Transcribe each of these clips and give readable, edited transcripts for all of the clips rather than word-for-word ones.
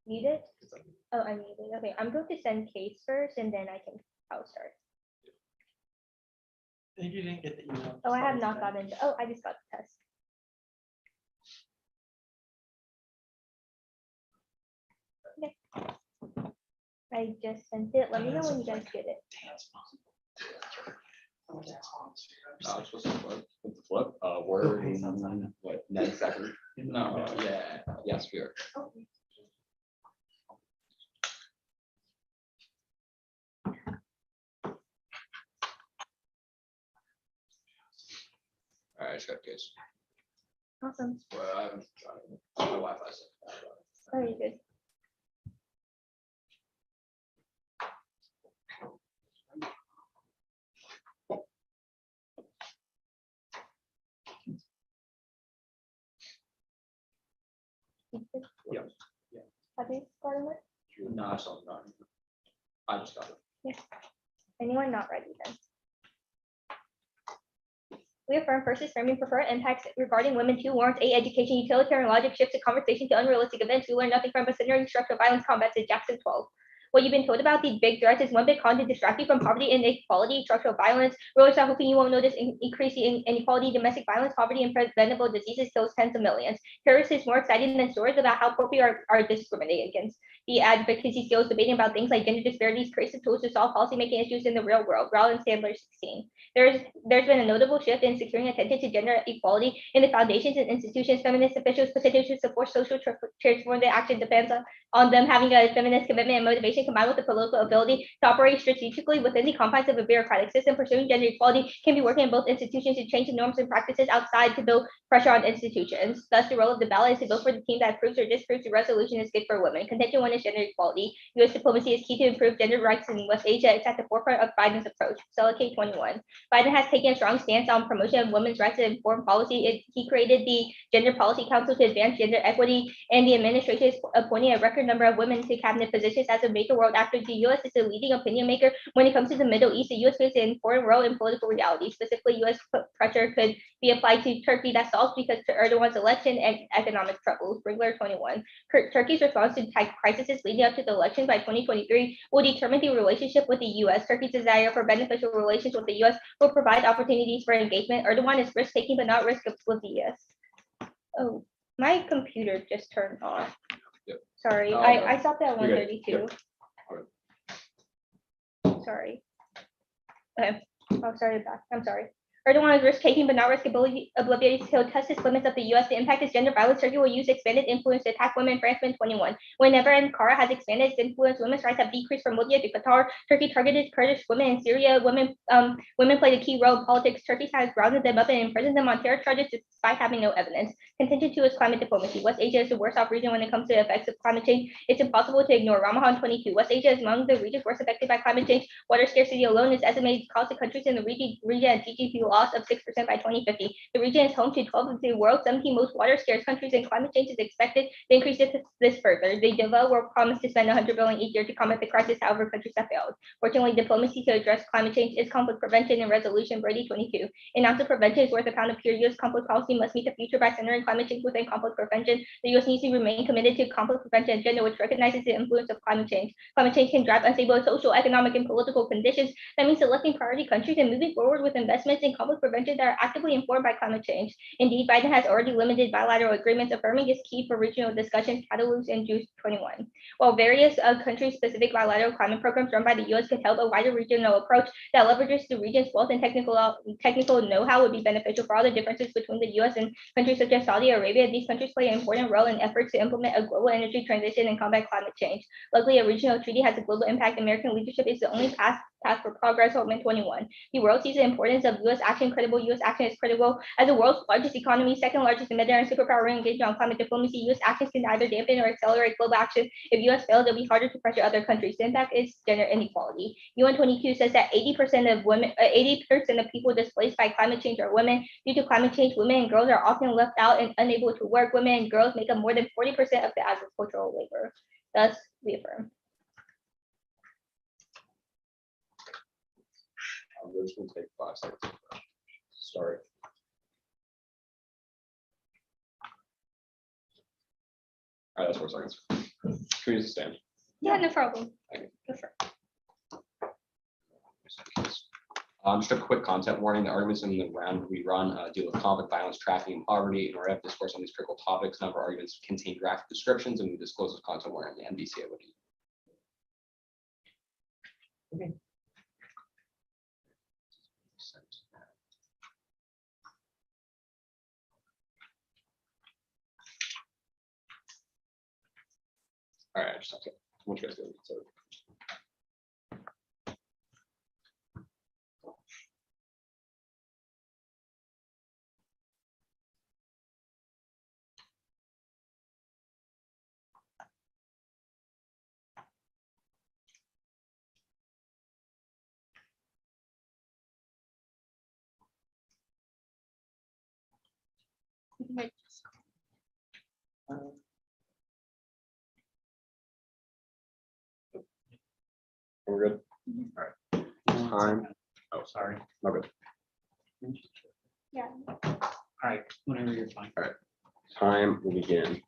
Need it? Oh, I need it. Okay, I'm going to send case first, and then I'll start. I think you didn't get the email. Oh, I have not gotten. Oh, I just got the test. Okay. I just sent it. Let me know when you guys get it. It's supposed to flip. Word in what, 9 seconds? No, yeah, yes, we are. Okay. All right, I just got case. Awesome. Well, I haven't tried my Wi-Fi. Oh, you good. Yeah. Have you gotten it? No, I saw not. I just got it. Anyone not ready then? We affirm first is framing prefer impacts regarding women to warrants a education utilitarian logic shifts the conversation to unrealistic events. We learn nothing from a scenario structural violence combats at Jackson 12. What you've been told about these big threats is one big con to distract you from poverty, inequality, structural violence. Rulers are hoping you won't notice increasing inequality, domestic violence, poverty, and preventable diseases kills tens of millions. Terrorists is more exciting than stories about how poor people are discriminated against. The advocacy skills debating about things like gender disparities creates the tools to solve policymaking issues in the real world. Rowland Sandler 16. There's been a notable shift in securing attention to gender equality in the foundations and institutions. Feminist officials positioned to support social transformative action depends on them having a feminist commitment and motivation combined with the political ability to operate strategically within the confines of a bureaucratic system. Pursuing gender equality can be working in both institutions to change the norms and practices outside to build pressure on institutions. Thus, the role of the ballot is to vote for the team that approves or disapproves the resolution is good for women. Contention one is gender equality. U.S. diplomacy is key to improve gender rights in West Asia. It's at the forefront of Biden's approach. Stella K21. Biden has taken a strong stance on promotion of women's rights and foreign policy. He created the Gender Policy Council to advance gender equity, and the administration is appointing a record number of women to cabinet positions. As a major world actor, the U.S. is a leading opinion maker when it comes to the Middle East. The U.S. plays an important role in political reality. Specifically, U.S. pressure could be applied to Turkey that stalls because to Erdogan's election and economic troubles. Springler 21. Turkey's response to crises leading up to the election by 2023 will determine the relationship with the U.S. Turkey's desire for beneficial relations with the U.S. will provide opportunities for engagement. Erdogan is risk-taking but not risk oblivious. Oh, my computer just turned off. Yep. Sorry, Oh, I stopped at You're good. 132. Sorry. Okay, I'll start it back. I'm sorry. Erdogan is risk-taking but not risk-oblivious. He'll test his limits of the U.S. The impact is gender violence. Turkey will use expanded influence to attack women. Franceman 21. Whenever Ankara has expanded its influence, women's rights have decreased from Libya to Qatar. Turkey targeted Kurdish women in Syria. Women played a key role in politics. Turkey has rounded them up and imprisoned them on terror charges despite having no evidence. Contention 2 is climate diplomacy. West Asia is the worst off region when it comes to the effects of climate change. It's impossible to ignore. Ramahan 22. West Asia is among the regions worst affected by climate change. Water scarcity alone is estimated to cause the countries in the region a GDP loss of 6% by 2050. The region is home to 12 of the world's 17 most water scarce countries, and climate change is expected to increase this further. The developed world promised to spend $100 billion each year to combat the crisis. However, countries have failed. Fortunately, diplomacy to address climate change is conflict prevention and resolution. Brady 22. An ounce of prevention is worth a pound of cure. U.S. conflict policy must meet the future by centering climate change within conflict prevention. The U.S. needs to remain committed to conflict prevention agenda, which recognizes the influence of climate change. Climate change can drive unstable social, economic, and political conditions. That means selecting priority countries and moving forward with investments in conflict prevention that are actively informed by climate change. Indeed, Biden has already limited bilateral agreements, affirming is key for regional discussions. Cataluse and Juice 21. While various country-specific bilateral climate programs run by the U.S. could help, a wider regional approach that leverages the region's wealth and technical know-how would be beneficial. For all the differences between the U.S. and countries such as Saudi Arabia, these countries play an important role in efforts to implement a global energy transition and combat climate change. Luckily, a regional treaty has a global impact. American leadership is the only path for progress. Holman 21. The world sees the importance of U.S. action. Credible U.S. action is critical. As the world's largest economy, second largest in Mediterranean superpower engaged on climate diplomacy, U.S. actions can either dampen or accelerate global action. If U.S. fails, it'll be harder to pressure other countries. The impact is gender inequality. UN 22 says that 80% of people displaced by climate change are women. Due to climate change, women and girls are often left out and unable to work. Women and girls make up more than 40% of the agricultural labor. Thus, we affirm. This will take 5 seconds. Start. All right, that's 4 seconds. Can we use the stand? Yeah, no problem. Okay. Go for it. Just a quick content warning. The arguments in the round we run deal with conflict, violence, trafficking, and poverty. In order to have discourse on these critical topics, none of our arguments contain graphic descriptions, and we disclose this content warning on the NBCA. Okay. All right, I just have to. What you guys do? So, we're good. All right. Time. Oh, Sorry. no good. Yeah. All right, whenever you're fine. Time will begin.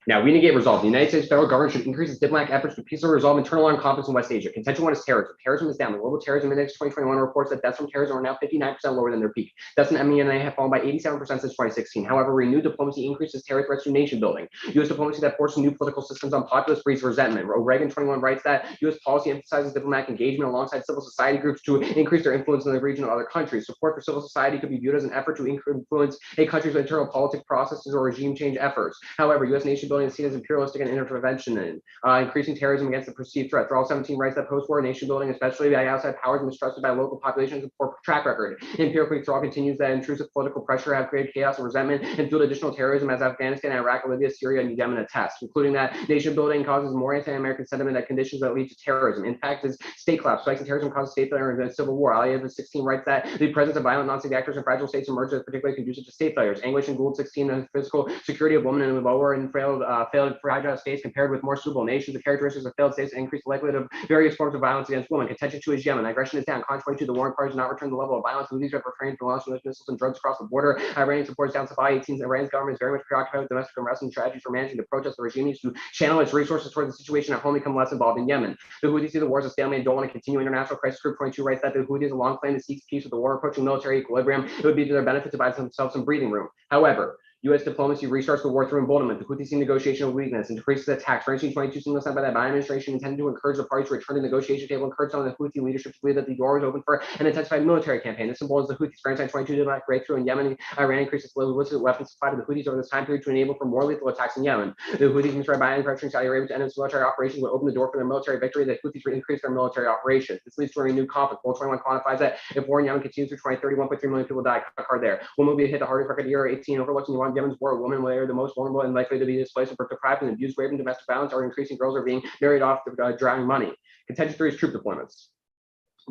Now, we negate resolve. The United States federal government should increase its diplomatic efforts to peacefully resolve internal armed conflicts in West Asia. Contention 1 is terrorism. Terrorism is down. The Global Terrorism Index 2021 reports that deaths from terrorism are now 59% lower than their peak. Deaths in MENA have fallen by 87% since 2016. However, renewed diplomacy increases terror threats to nation building. U.S. diplomacy that forces new political systems on populace breeds resentment. Reagan 21 writes that U.S. policy emphasizes diplomatic engagement alongside civil society groups to increase their influence in the region and other countries. Support for civil society could be viewed as an effort to influence a country's internal politic processes or regime change efforts. However, U.S. nation building is seen as imperialistic and intervention in increasing terrorism against the perceived threat. Thrall 17 writes that post-war nation building, especially by outside powers, mistrusted by local populations, a poor track record. Empirically, Thrall continues that intrusive political pressure have created chaos and resentment and fueled additional terrorism as Afghanistan, Iraq, Libya, Syria, and Yemen attest, including that nation building causes more anti-American sentiment that conditions that lead to terrorism. In fact, as state collapse, spikes in terrorism causes state failure and civil war. Ali 16 writes that the presence of violent non-state actors and fragile states emerges as particularly conducive to state failures. English and Gould 16, the physical security of women in lower and failed fragile states compared with more suitable nations. The characteristics of failed states increase the likelihood of various forms of violence against women. Contention 2 is Yemen. Aggression is down. Contrary to the warring parties do not return the level of violence. Houthis have refrained from launching missiles and drugs across the border. Iranian supports down Safavi 18. Iran's government is very much preoccupied with domestic unrest and strategies for managing the protest. The regime needs to channel its resources toward the situation at home, become less involved in Yemen. The Houthis see the war as a stalemate and don't want to continue. International Crisis Group 22 writes that the Houthis a long claim to seek peace with the war approaching military equilibrium. It would be to their benefit to buy themselves some breathing room. However, U.S. diplomacy restarts the war through emboldenment. The Houthis see negotiation of weakness and decreases attacks. 22 signals sent by the Biden administration intended to encourage the parties to return to the negotiation table, encourage some of the Houthi leadership to believe that the door was open for an intensified military campaign. This symbolizes the Houthis. 22 diplomatic breakthrough in Yemen. Iran increased its illicit weapons supply to the Houthis over this time period to enable for more lethal attacks in Yemen. The Houthis misread Biden pressuring Saudi Arabia to end its military operations would open the door for their military victory. The Houthis increased their military operations. This leads to a renewed conflict. Goal 21 quantifies that if war in Yemen continues through 2030, 1.3 million people die. Card there. Women will be hit the hardest record year 18. Overlooking Yemen's war, women will are the most vulnerable and likely to be displaced or deprived and abused, raped, and domestic violence, or increasing girls are being married off to drowning money. Contention 3 is troop deployments.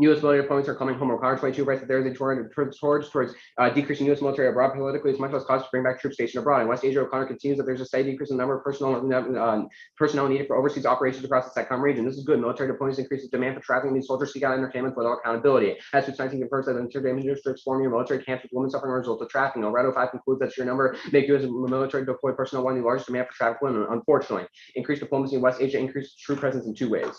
U.S. military deployments are coming home. O'Connor 22 writes that there is a towards decreasing U.S. military abroad. Politically, it's much less cost to bring back troops stationed abroad. In West Asia, O'Connor continues that there's a steady decrease in the number of personnel needed for overseas operations across the SATCOM region. This is good. Military deployments increases demand for traveling. These soldiers seek out entertainment without accountability. As 19 confirms that inter-damage districts forming military camps with women suffering a result of trafficking. Alredo 5 concludes that sheer number make U.S. military deployed personnel one of the largest demand for trafficked women. Unfortunately, increased diplomacy in West Asia increases troop presence in 2 ways.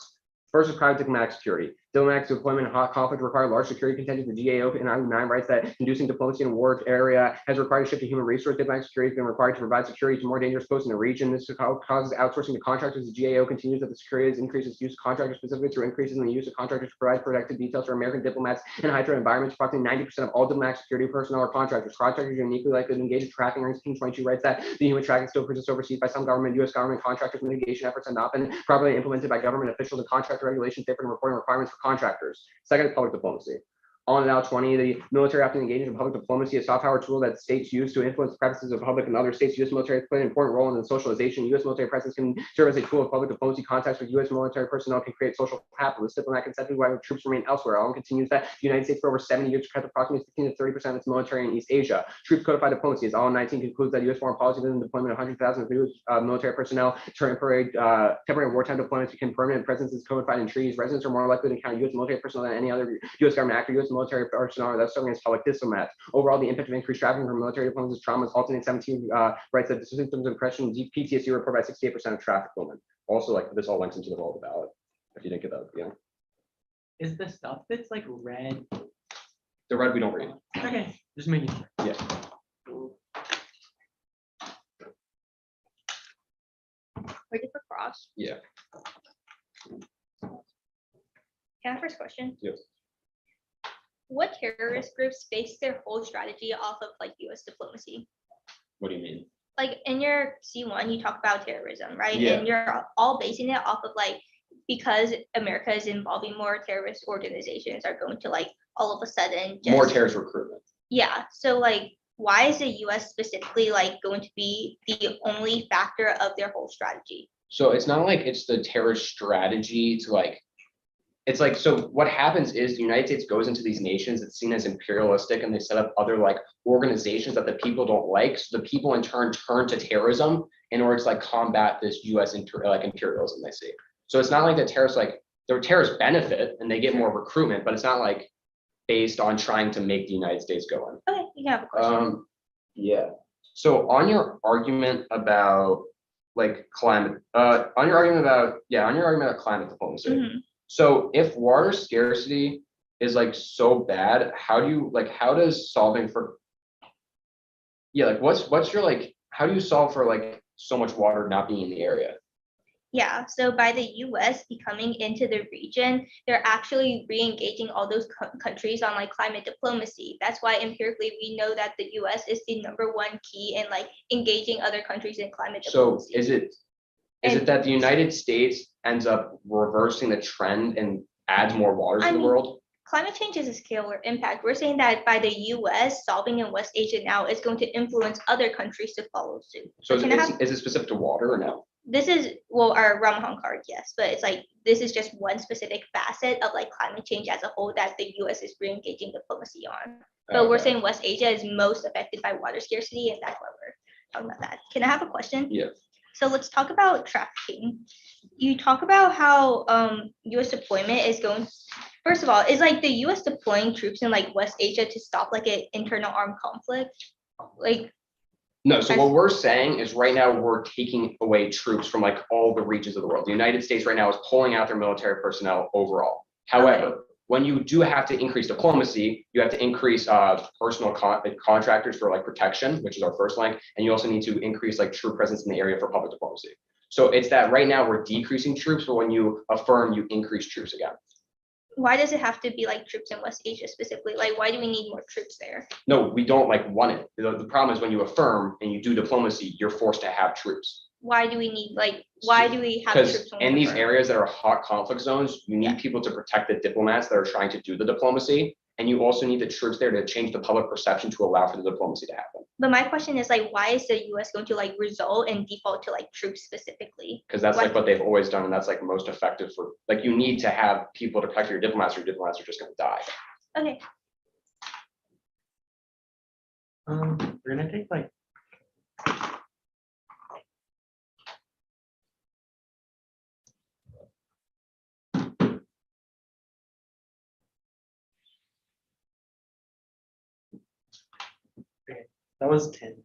First is private diplomatic security. Diplomatic deployment in hot conflict require large security contingents. The GAO in Article 9 writes that inducing diplomacy in a war area has required a shift to human resource. Diplomatic security has been required to provide security to more dangerous posts in the region. This causes outsourcing to contractors. The GAO continues that the security has increased its use of contractors, specifically through increases in the use of contractors to provide protective details for American diplomats in high-threat environments. Approximately 90% of all diplomatic security personnel are contractors. Contractors are uniquely likely to engage in trafficking. King 22 writes that the human trafficking still persists overseas by some government. U.S. government contractors mitigation efforts have not been properly implemented by government officials and contractor regulations different reporting requirements for contractors. Second is public diplomacy. On and out 20, the military often engages in public diplomacy, a soft power tool that states use to influence the preferences of public and other states. U.S. military play an important role in the socialization. U.S. military presence can serve as a tool of public diplomacy. Contacts with U.S. military personnel can create social capital. This diplomatic incentive why troops remain elsewhere. Allen continues that the United States for over 70 years kept approximately 15 to 30% of its military in East Asia. Troops codified diplomacy. As Allen 19 concludes that U.S. foreign policy and deployment of 100,000 of U.S. Military personnel, temporary wartime deployments become permanent. Presence is codified in treaties. Residents are more likely to encounter U.S. military personnel than any other U.S. government actor. U.S. military personnel that's serving as public diplomats. Overall, the impact of increased trafficking from military diplomats is trauma. Alternate 17 writes that the symptoms of depression, deep PTSD were reported by 68% of trafficked women. Also, like this all links into the role of the ballot. If you didn't get that, yeah. Is the stuff that's like red? The red we don't read. Okay, just making sure. Yeah. Ready for cross? Yeah. Can I first question? Yes. What terrorist groups base their whole strategy off of like US diplomacy? What do you mean? Like in your C1, you talk about terrorism, right? Yeah. And you're all basing it off of like, because America is involving more terrorist organizations are going to like all of a sudden just, More terrorist recruitment. yeah. So like, why is the US specifically like going to be the only factor of their whole strategy? So it's not like it's the terrorist strategy to like, it's like, so what happens is the United States goes into these nations, it's seen as imperialistic, and they set up other like organizations that the people don't like. So the people in turn turn to terrorism in order to like combat this US like imperialism they see. So it's not like the terrorists, like the terrorists benefit and they get more recruitment, but it's not like based on trying to make the United States go in. Okay, you can have a question. Yeah. So on your argument about like climate, on your argument about climate diplomacy. Mhm. So if water scarcity is like so bad, how does solving for, yeah, like what's your like, how do you solve for like so much water not being in the area? Yeah, so by the US becoming into the region, they're actually re-engaging all those countries on like climate diplomacy. That's why empirically we know that the US is the #1 key in like engaging other countries in climate So diplomacy. is it that the United States ends up reversing the trend and adds more waters I to the mean, world? Climate change is a scalar impact. We're saying that by the US solving in West Asia now is going to influence other countries to follow suit. So can I have- is it specific to water or no? This is, well, our Ramahan card, yes, but it's like, this is just one specific facet of like climate change as a whole that the US is re-engaging diplomacy on. But we're Okay. saying West Asia is most affected by water scarcity, and that's why we're talking about that. Can I have a question? Yeah. So let's talk about trafficking. You talk about how US deployment is going, first of all, is like the US deploying troops in like West Asia to stop like an internal armed conflict? Like, No, so what we're saying is right now we're taking away troops from like all the regions of the world. The United States right now is pulling out their military personnel overall. However, when you do have to increase diplomacy, you have to increase personal contractors for like protection, which is our first link, and you also need to increase like true presence in the area for public diplomacy. So it's that right now we're decreasing troops, but when you affirm, you increase troops again. why does it have to be like troops in West Asia specifically? Like, why do we need more troops there? No, we don't like want it. The problem is when you affirm and you do diplomacy, you're forced to have troops. Why do we need, like, why do we have Because troops? when we in these affirm? areas that are hot conflict zones, you need people to protect the diplomats that are trying to do the diplomacy. And you also need the troops there to change the public perception to allow for the diplomacy to happen. But my question is like, why is the US going to like result and default to like troops specifically? Because that's Why- like what they've always done. And that's like most effective for, like, you need to have people to protect your diplomats or your diplomats are just gonna die. Okay, We're gonna take like. Okay, that was 10.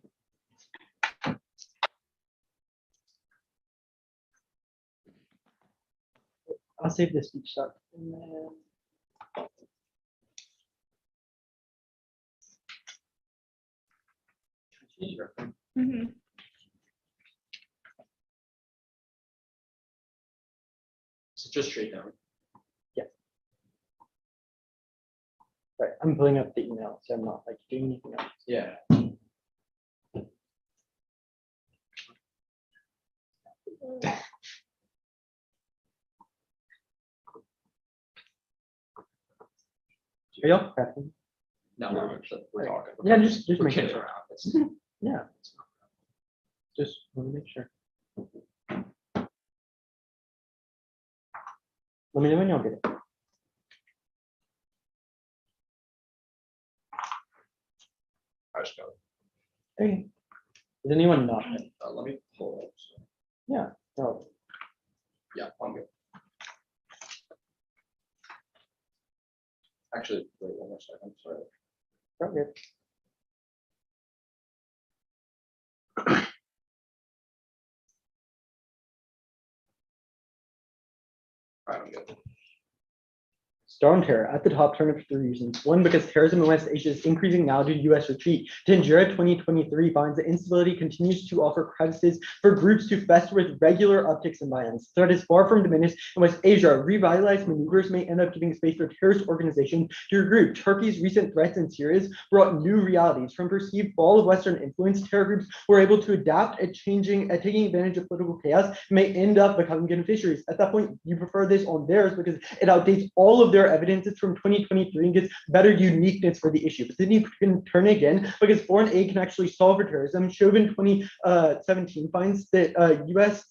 I'll save this speech stuff. And then. mhm. So just straight down. Right, I'm pulling up the email, so I'm not like doing anything else. Yeah. Are y'all prepping? No, we're talking. Yeah, just We're making kidding sure. around. It's- Yeah. Just want to make sure. Let me know when y'all get it. I just got it. Hey, is anyone not? Let me pull up. Yeah. No. Yeah, I'm good. Actually, wait one more second. I'm sorry. Okay. All right, I'm good. Star on terror at the top turned up for 3 reasons. One, because terrorism in West Asia is increasing now due to U.S. retreat. Tangira 2023 finds that instability continues to offer crevices for groups to fester with regular upticks in violence. Threat is far from diminished in West Asia. Revitalized maneuvers may end up giving space for terrorist organizations to regroup. Turkey's recent threats in Syria brought new realities. From perceived fall of Western influence, terror groups were able to adapt at taking advantage of political chaos, and may end up becoming beneficiaries. At that point, you prefer this on theirs because it outdates all of their evidence. It's from 2023 and gets better uniqueness for the issue. But then you can turn again because foreign aid can actually solve for terrorism. Chauvin 2017 finds that U.S.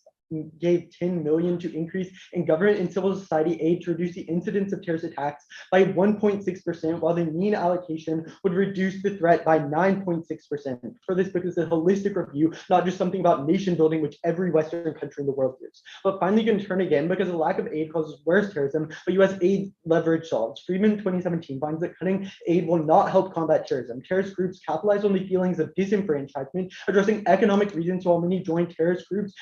gave 10 million to increase in government and civil society aid to reduce the incidence of terrorist attacks by 1.6%, while the mean allocation would reduce the threat by 9.6%. For this book is a holistic review, not just something about nation building, which every Western country in the world gives. But finally, you can turn again because the lack of aid causes worse terrorism, but U.S. aid leverage solves. Friedman 2017 finds that cutting aid will not help combat terrorism. Terrorist groups capitalize on the feelings of disenfranchisement, addressing economic reasons, while many joint terrorist groups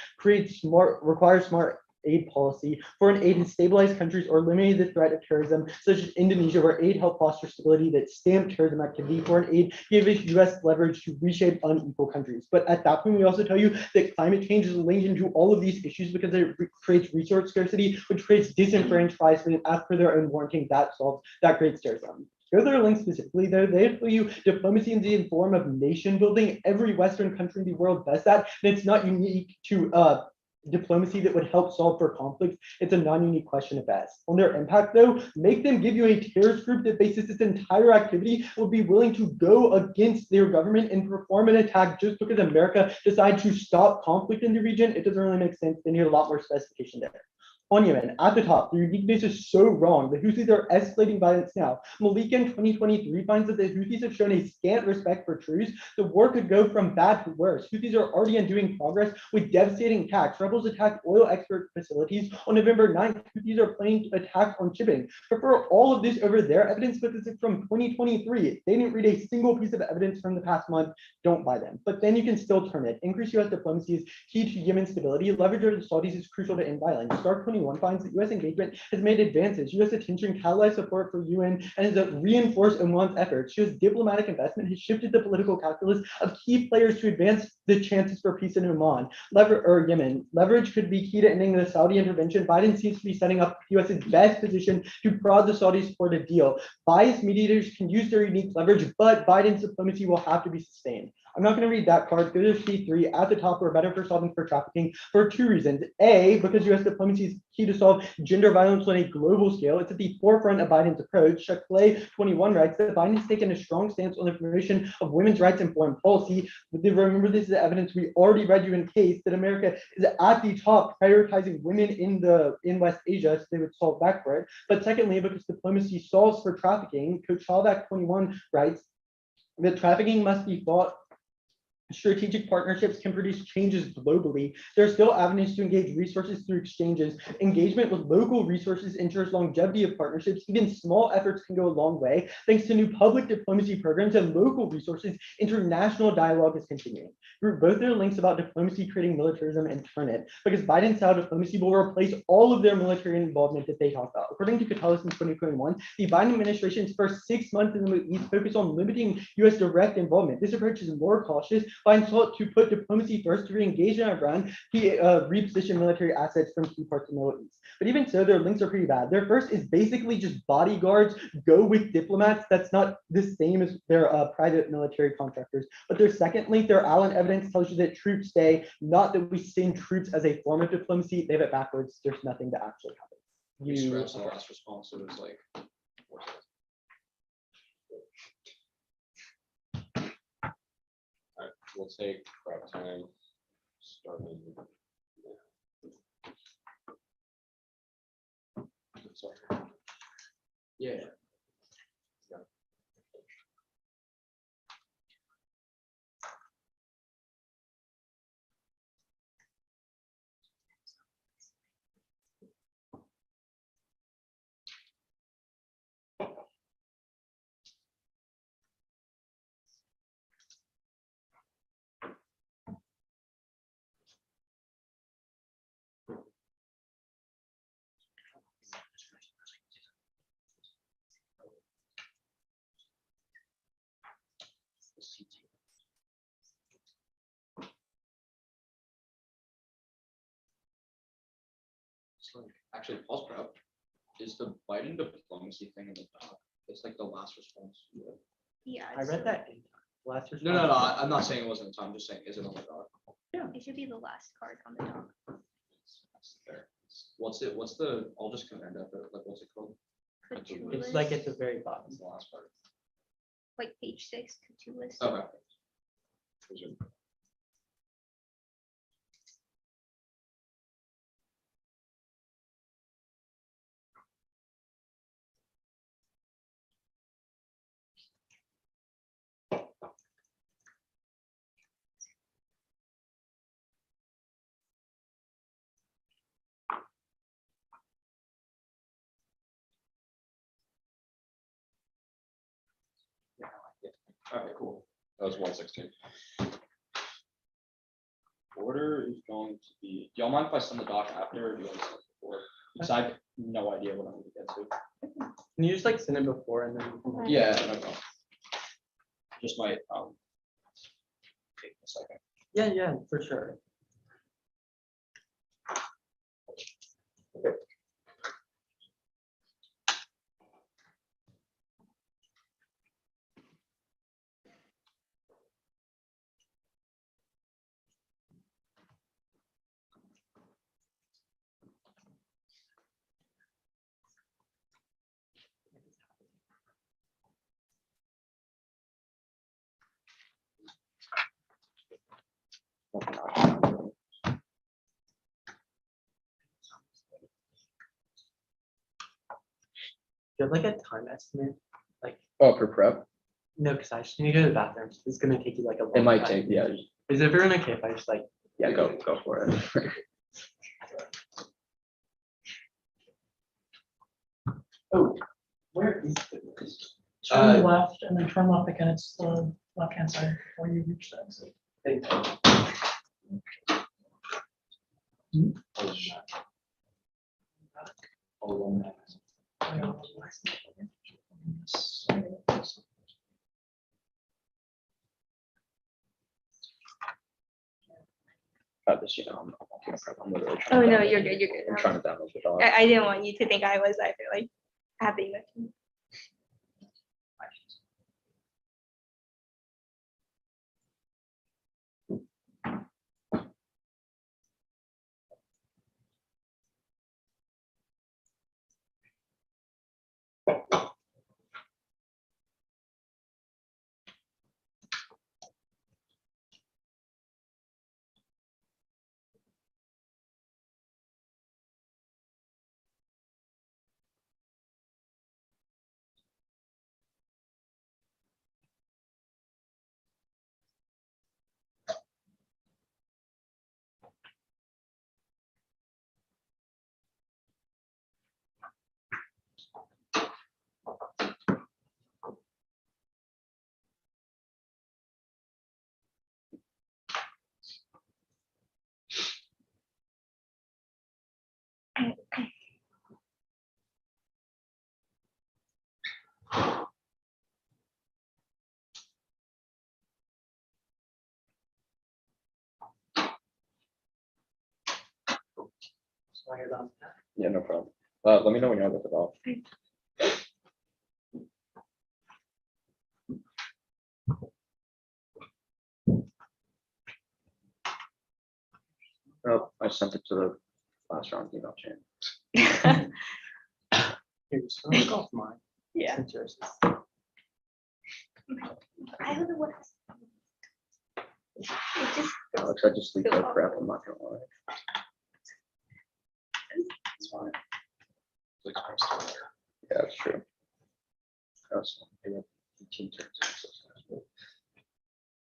require smart aid policy. Foreign aid has stabilized countries or limited the threat of terrorism, such as Indonesia, where aid helped foster stability that stamped terrorism activity. Foreign aid gave U.S. leverage to reshape unequal countries. But at that point, we also tell you that climate change is linked into all of these issues because it creates resource scarcity, which creates disenfranchisement. As per their own warranting, that creates terrorism. Go to their link specifically, though, they tell you diplomacy in the form of nation building. Every Western country in the world does that, and it's not unique to diplomacy that would help solve for conflicts. It's a non-unique question at best. On their impact, though, make them give you a terrorist group that bases its entire activity would be willing to go against their government and perform an attack just because America decides to stop conflict in the region. It doesn't really make sense. They need a lot more specification there. On Yemen, at the top, the uniqueness is so wrong. The Houthis are escalating violence now. Malika in 2023 finds that the Houthis have shown a scant respect for truce. The war could go from bad to worse. Houthis are already undoing progress with devastating attacks. Rebels attacked oil export facilities on November 9th. Houthis are planning attacks on shipping. Prefer all of this over their evidence because it's from 2023. They didn't read a single piece of evidence from the past month. Don't buy them. But then you can still turn it. Increased U.S. diplomacy is key to Yemen's stability. Leverage over the Saudis is crucial to end violence. Start 21 finds that U.S. engagement has made advances. U.S. attention catalyzed support for UN and has reinforced Oman's efforts. U.S. diplomatic investment has shifted the political calculus of key players to advance the chances for peace in Oman. Yemen. Leverage could be key to ending the Saudi intervention. Biden seems to be setting up U.S.'s best position to prod the Saudis toward a deal. Biased mediators can use their unique leverage, but Biden's diplomacy will have to be sustained. I'm not going to read that card. Go to C3 at the top. We're better for solving for trafficking for 2 reasons. A, because U.S. diplomacy is key to solve gender violence on a global scale. It's at the forefront of Biden's approach. Shackley 21 writes that Biden has taken a strong stance on the promotion of women's rights in foreign policy. Remember, this is evidence we already read you in case that America is at the top prioritizing women in West Asia, so they would solve back for it. But secondly, because diplomacy solves for trafficking, Coach Halvack 21 writes that trafficking must be fought. Strategic partnerships can produce changes globally. There are still avenues to engage resources through exchanges. Engagement with local resources ensures longevity of partnerships. Even small efforts can go a long way. Thanks to new public diplomacy programs and local resources, international dialogue is continuing. Group both their links about diplomacy creating militarism and turn it, because Biden-style diplomacy will replace all of their military involvement that they talk about. According to Catalyst in 2021, the Biden administration's first 6 months in the Middle East focused on limiting U.S. direct involvement. This approach is more cautious. Biden sought to put diplomacy first to re-engage in Iran, reposition military assets from key parts of the Middle East. But even so, their links are pretty bad. Their first is basically just bodyguards go with diplomats. That's not the same as their private military contractors. But their second link, their Allen evidence tells you that troops stay, not that we send troops as a form of diplomacy. They have it backwards. There's nothing that actually happens. We scratched the last response, so it was like 4 seconds. All right, we'll take prep time starting now. Sorry. Yeah. So, actually, pause prep. Is the Biden diplomacy thing in the doc? It's like the last response. Yeah. I read that in last. No, no, no. I'm not saying it wasn't. I'm just saying, is it on the doc? It should be the last card on the doc. That's fair. What's it? What's the? I'll just command that. Like, what's it called? It's like at the very bottom. That's the last part. Like page 6, Catullus. Okay. Okay, cool. That was 116. Order is going to be, Do y'all mind if I send the doc after, or do you want to send it before? Because I have no idea what I'm gonna get to. Can you just like send it before and then? Yeah, no problem. Just might take a second. Yeah, yeah, for sure. Do you have like a time estimate? Like, Oh, for prep? no, because I just need to go to the bathroom. So it's gonna take you like a. It long might time. take, yeah, Is everyone okay if I just like? yeah, go for it. Oh, where is the? Turn left and then turn left again. It's the left-hand side before you reach that. So This, you know, I'm literally Oh, trying to no, download- you're good, you're good. I'm trying to download the doc. I didn't want you to think I was either, like, happy with you. Sorry about that. Yeah, no problem. Let me know when you're with the doc. Oh, I sent it to the last round email chain. Here, just gonna look off mine. Yeah. Since yours is- I don't know what. It just, Alex, I just leave that crap, I'm not gonna lie. It's fine. like, I'm still there. Yeah, that's true. That's- I got 18 turns.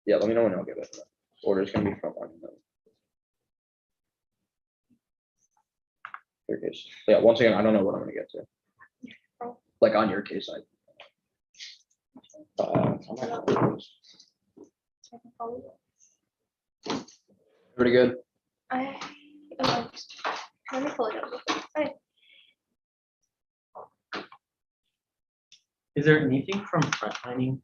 Yeah, let me know when I'll get it. Order's gonna be front line. Your case. Yeah, once again, I don't know what I'm gonna get to. Like on your case, pretty good. Let me pull it up. Okay. Is there anything from frontlining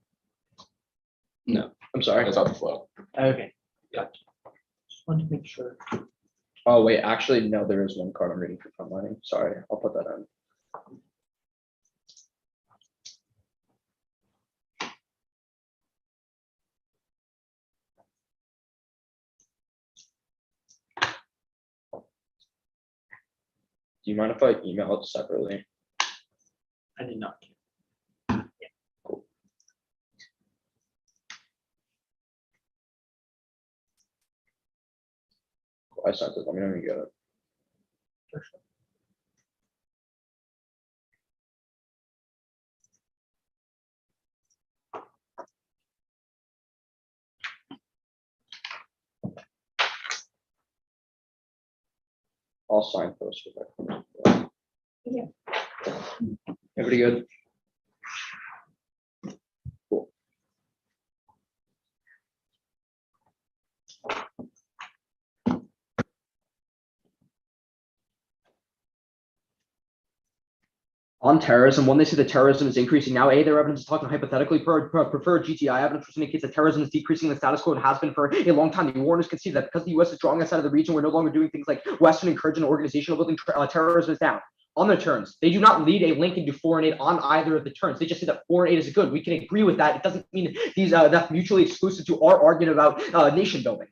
I'm sorry. That's out the flow. Okay. Just wanted to make sure. Oh, wait, actually, no, there is one card I'm reading for fun mining. Sorry, I'll put that in. Do you mind if I email it separately? I did not. I sent it. Let me know when you get it. I'll sign post with that. Yeah. Everybody good? Cool. On terrorism, when they say that terrorism is increasing now, their evidence is talking hypothetically preferred GTI evidence, which indicates that terrorism is decreasing in the status quo and has been for a long time. The warners can see that because the U.S. is drawing us out of the region, we're no longer doing things like Western encouraging organizational building. Terrorism is down. On their terms, they do not lead a link into foreign aid on either of the terms. They just say that foreign aid is good. We can agree with that. It doesn't mean these that's mutually exclusive to our argument about nation building.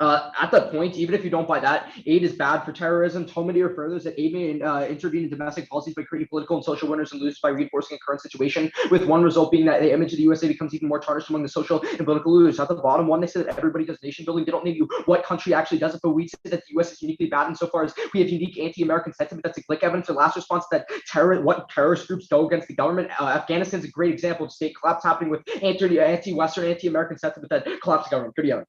At that point, even if you don't buy that, aid is bad for terrorism. Tomadier furthers that aid may intervene in domestic policies by creating political and social winners and losers by reinforcing a current situation, with one result being that the image of the USA becomes even more tarnished among the social and political losers. At the bottom one, they say that everybody does nation building. They don't name you what country actually does it, but we say that the US is uniquely bad insofar as we have unique anti-American sentiment. That's a click evidence. Their last response that what terrorist groups go against the government. Afghanistan's a great example of state collapse happening with anti-Western, anti-American sentiment that collapsed the government. Good together.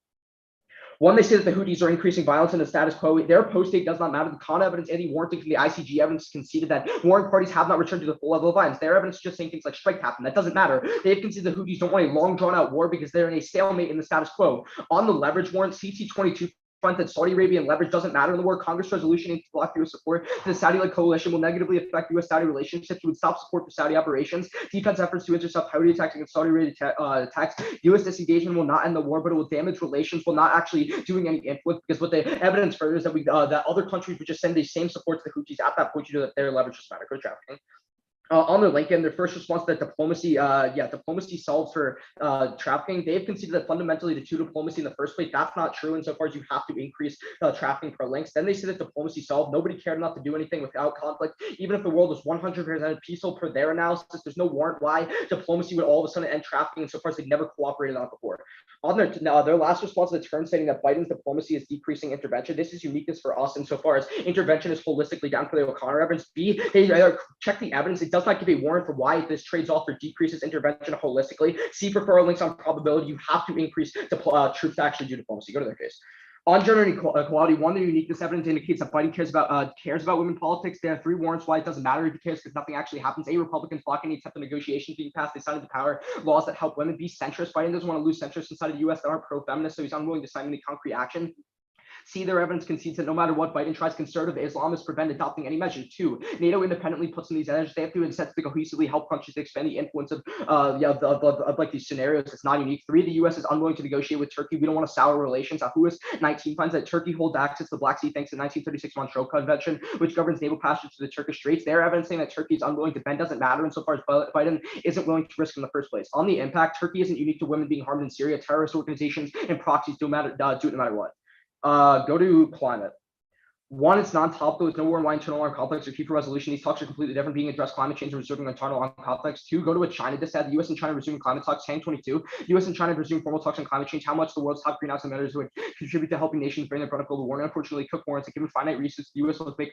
One, they say that the Houthis are increasing violence in the status quo. Their post-date does not matter. The Khan evidence and the warranting from the ICG evidence conceded that warring parties have not returned to the full level of violence. Their evidence is just saying things like strike happened. That doesn't matter. They've conceded the Houthis don't want a long, drawn-out war because they're in a stalemate in the status quo. On the leverage warrant, CT22 that Saudi Arabian leverage doesn't matter in the war. Congress resolution aims to block U.S. support to the Saudi-led coalition will negatively affect U.S.-Saudi relationships. It would stop support for Saudi operations. Defense efforts to intercept Houthi attacks against Saudi Arabia attacks. U.S. disengagement will not end the war, but it will damage relations while not actually doing any influence. Because what the evidence further is that that other countries would just send the same support to the Houthis at that point. You know that their leverage doesn't matter. Go trafficking. On their LinkedIn, their first response that diplomacy solves for trafficking. They've conceded that fundamentally the two diplomacy in the first place. That's not true insofar as you have to increase trafficking per links. Then they say that diplomacy solved. Nobody cared enough to do anything without conflict. Even if the world was 100% peaceful per their analysis, there's no warrant why diplomacy would all of a sudden end trafficking insofar as they never cooperated on it before. On their last response to the term stating that Biden's diplomacy is decreasing intervention. This is uniqueness for us insofar as intervention is holistically down for the O'Connor evidence. B, they check the evidence. It does not give a warrant for why this trades off or decreases intervention holistically. C, for further links on probability, you have to increase troops to actually do diplomacy. Go to their case. On gender equality, one, the uniqueness evidence indicates that Biden cares about women politics. There are three warrants why it doesn't matter if he cares because nothing actually happens. A, Republicans block any attempt at negotiations being passed. They signed into power laws that help women. Be centrist. Biden doesn't want to lose centrists inside of the U.S. that aren't pro-feminist, so he's unwilling to sign any concrete action. See, their evidence concedes that no matter what Biden tries, conservative Islamists prevent adopting any measure. 2, NATO independently puts in these edges. They have to incent to cohesively help countries to expand the influence of like these scenarios. It's not unique. 3, the U.S. is unwilling to negotiate with Turkey. We don't want to sour relations. Ahuis 19 finds that Turkey holds access to the Black Sea thanks to the 1936 Montreux Convention, which governs naval passage to the Turkish Straits. Their evidence saying that Turkey is unwilling to bend doesn't matter insofar as Biden isn't willing to risk in the first place. On the impact, Turkey isn't unique to women being harmed in Syria. Terrorist organizations and proxies do it no matter what. Go to climate. 1, it's non-topical. There's no war in why internal armed conflicts or key for resolution. These talks are completely different. Being addressed climate change and reserving internal armed conflicts. 2, go to what China just said. The U.S. and China resuming climate talks. 1022. U.S. and China resume formal talks on climate change. How much the world's top greenhouse emitters would contribute to helping nations bring their brunt of global warming. Unfortunately, Cook warrants that given finite resources, the U.S. will make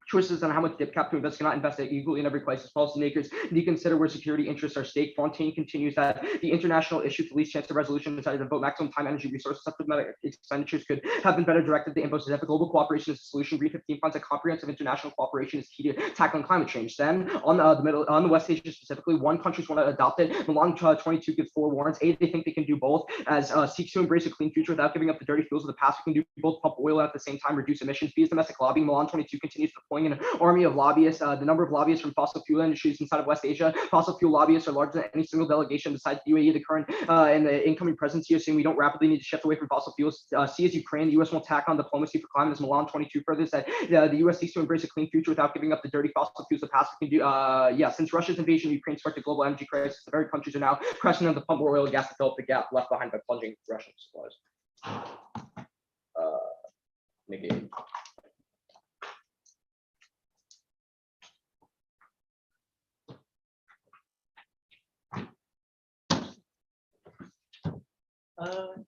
choices on how much dip cap to invest cannot invest equally in every crisis. Policymakers need to consider where security interests are staked. Fontaine continues that the international issue to least chance of resolution decided to devote maximum time, energy, resources. Supplementary expenditures could have been better directed to impose a global cooperation is a solution. Brief 15 finds that comprehensive international cooperation is key to tackling climate change. Then on the West Asia specifically, 1, countries want to adopt it. Milan 22 gives 4 warrants. A, they think they can do both as seeks to embrace a clean future without giving up the dirty fuels of the past. We can do both, pump oil at the same time, reduce emissions. B, is domestic lobbying. Milan 22 continues to the point becoming an army of lobbyists. The number of lobbyists from fossil fuel industries inside of West Asia, fossil fuel lobbyists are larger than any single delegation besides the UAE. The current and the incoming presidency are saying we don't rapidly need to shift away from fossil fuels. C is Ukraine. The U.S. won't tack on diplomacy for climate. As Milan 22 further said, the U.S. seeks to embrace a clean future without giving up the dirty fossil fuels the past can do. Since Russia's invasion of Ukraine sparked a global energy crisis, the very countries are now pressing on the pump more oil and gas to fill up the gap left behind by plunging Russian supplies. Negate.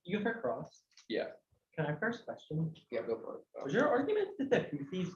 You have cross. Yeah. Can I first question? Yeah, go for it. Was your argument that the Houthis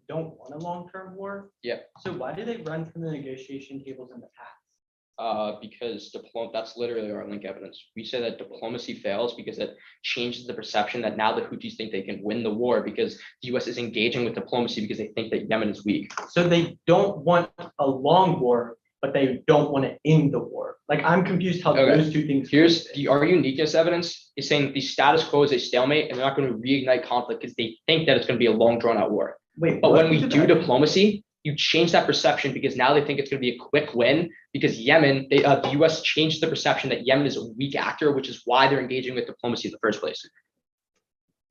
don't want a long-term war? Yeah. So why did they run from the negotiation tables in the past? Because that's literally our link evidence. We say that diplomacy fails because it changes the perception that now the Houthis think they can win the war because the U.S. is engaging with diplomacy because they think that Yemen is weak. So they don't want a long war, but they don't want to end the war. Like, I'm confused how Okay. those two things. Here's our uniqueness evidence is saying the status quo is a stalemate and they're not going to reignite conflict because they think that it's going to be a long drawn out war. Wait, But what when we is do that? diplomacy, you change that perception because now they think it's going to be a quick win because Yemen, the U.S. changed the perception that Yemen is a weak actor, which is why they're engaging with diplomacy in the first place.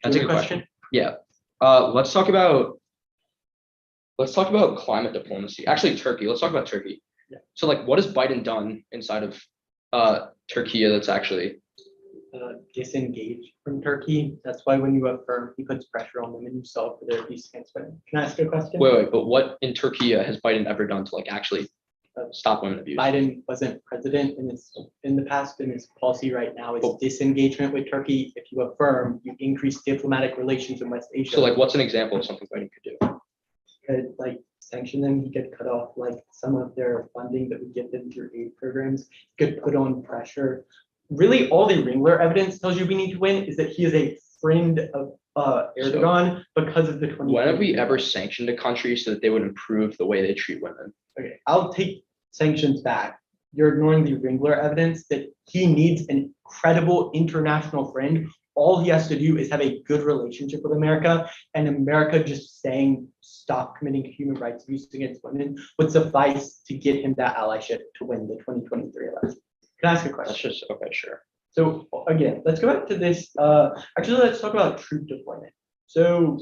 That's a good question. Yeah. Let's talk about climate diplomacy. Actually, Turkey. Let's talk about Turkey. Yeah. So, like, what has Biden done inside of Turkey that's actually Disengage from Turkey. That's why when you affirm, he puts pressure on them and you solve for their peace transfer. Can I ask you a question? wait, but what in Turkey has Biden ever done to like actually stop women abuse? Biden wasn't president in the past, and his policy right now is Oh. disengagement with Turkey. If you affirm, you increase diplomatic relations in West Asia. So, like, what's an example of something Biden could do? Could like sanction them, he could cut off like some of their funding that would give them through aid programs, could put on pressure. Really, all the Ringler evidence tells you we need to win is that he is a friend of Erdogan because of the 20. When have we ever sanctioned a country so that they would improve the way they treat women? Okay, I'll take sanctions back. You're ignoring the Ringler evidence that he needs an credible international friend. All he has to do is have a good relationship with America, and America just saying stop committing human rights abuse against women would suffice to get him that allyship to win the 2023 election. Can I ask a That's question? just okay, sure. So again, let's go back to this. Actually, let's talk about troop deployment. So,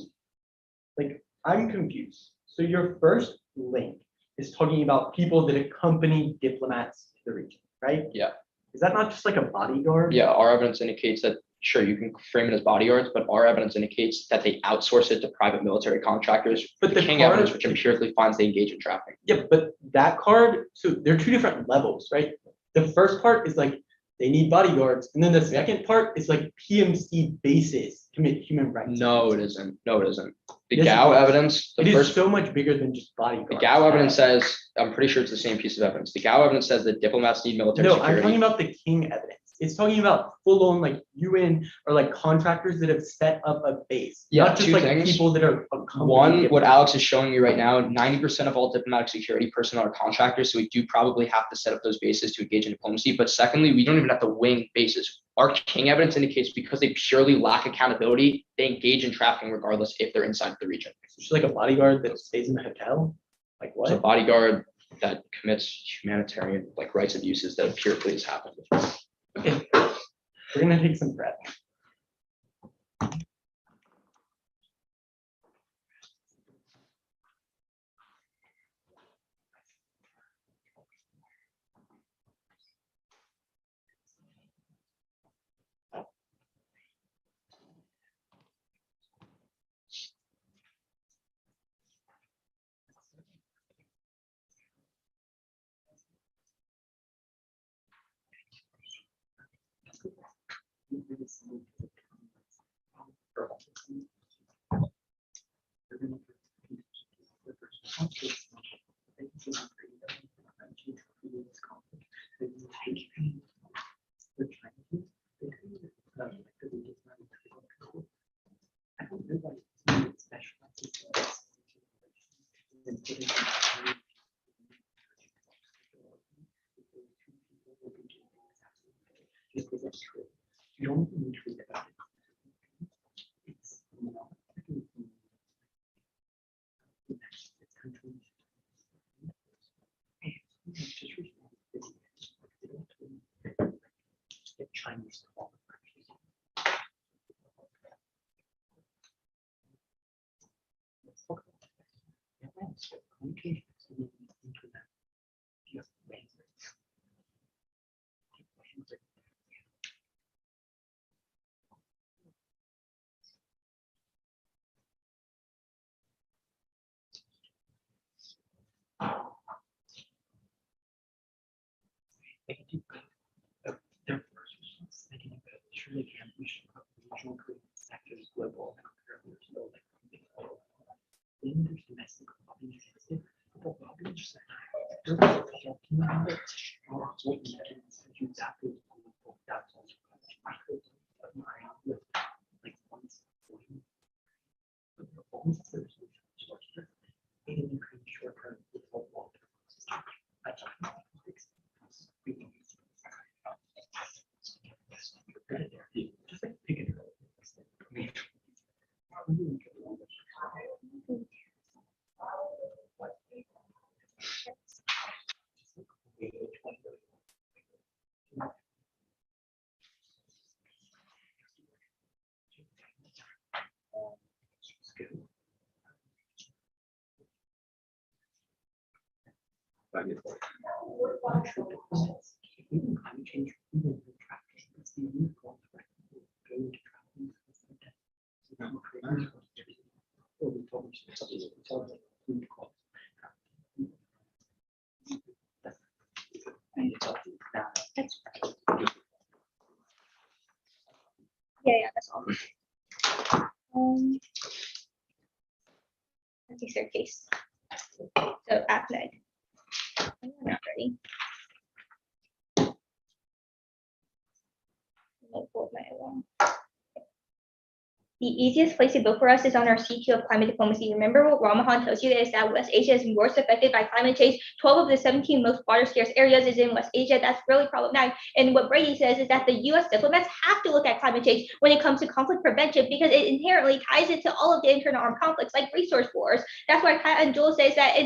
like, I'm confused. So your first link is talking about people that accompany diplomats to the region, right? Yeah. Is that not just like a bodyguard? Yeah, our evidence indicates that sure you can frame it as bodyguards, but our evidence indicates that they outsource it to private military contractors. But the the King card- evidence, which empirically finds they engage in trafficking. Yeah, but that card, so there are two different levels, right? The first part is like they need bodyguards, and then the second part is like PMC bases commit human rights. No, it isn't. No, it isn't. The Yes, it Gao is. evidence, It the is first so much bigger than just bodyguards. the Gao evidence says, I'm pretty sure it's the same piece of evidence. The Gao evidence says that diplomats need military No, I'm security. talking about the King evidence. It's talking about full-on like UN or like contractors that have set up a base. Yeah, Not just two like things. people that are accompanying One, what diplomats. Alex is showing you right now, 90% of all diplomatic security personnel are contractors, so we do probably have to set up those bases to engage in diplomacy. But secondly, we don't even have to wing bases. Our King evidence indicates because they purely lack accountability, they engage in trafficking regardless if they're inside of the region. It's just like a bodyguard that stays in the hotel. Like It's a what? bodyguard that commits humanitarian like rights abuses that empirically has happened. Okay, we're gonna take some breath. You don't need to read about it. It's, you know, Chinese. Let's talk about communication internet. Surely can we should regional sectors global and comparable to those then there's domestic lobbying sensitive but lobbying just like picking even climate change, even the traffic, it's the unicorn threat. Go to traffic. Yeah, that's all. Let's see their case. So ACNED. I'm not ready. The easiest place to go for us is on our CQ of climate diplomacy. Remember what Ramahan tells you is that West Asia is worst affected by climate change. 12 of the 17 most water scarce areas is in West Asia. That's really problematic. And what Brady says is that the US diplomats have to look at climate change when it comes to conflict prevention because it inherently ties into all of the internal armed conflicts like resource wars. That's why Kat and Joel says that